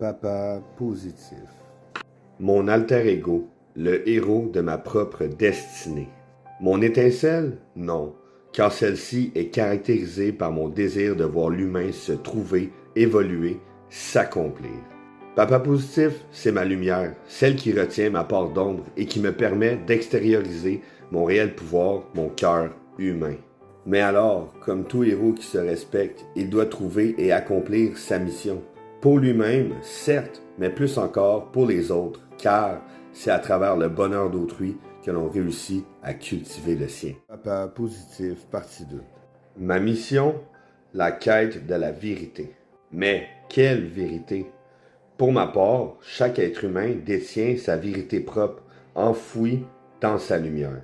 Papa positif. Mon alter ego, le héros de ma propre destinée. Mon étincelle? Non, car celle-ci est caractérisée par mon désir de voir l'humain se trouver, évoluer, s'accomplir. Papa positif, c'est ma lumière, celle qui retient ma part d'ombre et qui me permet d'extérioriser mon réel pouvoir, mon cœur humain. Mais alors, comme tout héros qui se respecte, il doit trouver et accomplir sa mission. Pour lui-même, certes, mais plus encore pour les autres, car c'est à travers le bonheur d'autrui que l'on réussit à cultiver le sien. Papa positif, partie 2. Ma mission, la quête de la vérité. Mais quelle vérité? Pour ma part, chaque être humain détient sa vérité propre, enfouie dans sa lumière.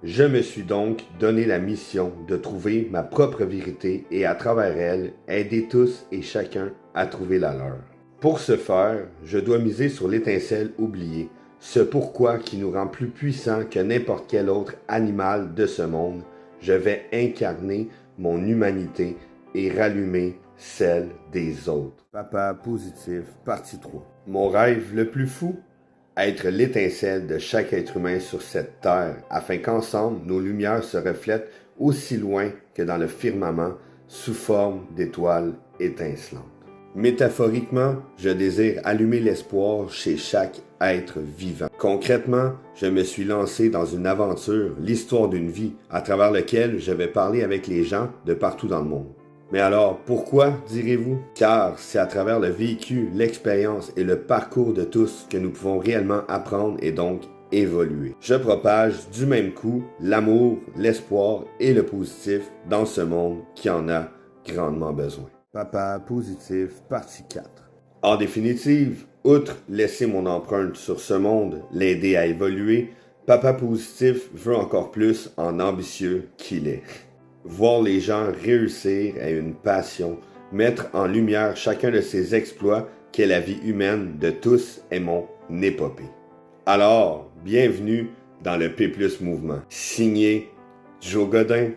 Je me suis donc donné la mission de trouver ma propre vérité et à travers elle, aider tous et chacun à trouver la leur. Pour ce faire, je dois miser sur l'étincelle oubliée, ce pourquoi qui nous rend plus puissants que n'importe quel autre animal de ce monde. Je vais incarner mon humanité et rallumer celle des autres. Papa positif, partie 3. Mon rêve le plus fou? Être l'étincelle de chaque être humain sur cette terre, afin qu'ensemble nos lumières se reflètent aussi loin que dans le firmament, sous forme d'étoiles étincelantes. Métaphoriquement, je désire allumer l'espoir chez chaque être vivant. Concrètement, je me suis lancé dans une aventure, l'histoire d'une vie, à travers laquelle je vais parler avec les gens de partout dans le monde. Mais alors, pourquoi, direz-vous? Car c'est à travers le vécu, l'expérience et le parcours de tous que nous pouvons réellement apprendre et donc évoluer. Je propage du même coup l'amour, l'espoir et le positif dans ce monde qui en a grandement besoin. Papa positif, partie 4. En définitive, outre laisser mon empreinte sur ce monde, l'aider à évoluer, Papa positif veut encore plus en ambitieux qu'il est. Voir les gens réussir est une passion. Mettre en lumière chacun de ces exploits qu'est la vie humaine de tous est mon épopée. Alors, bienvenue dans le P+ Mouvement. Signé Joe Godin,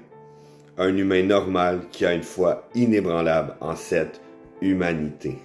un humain normal qui a une foi inébranlable en cette humanité.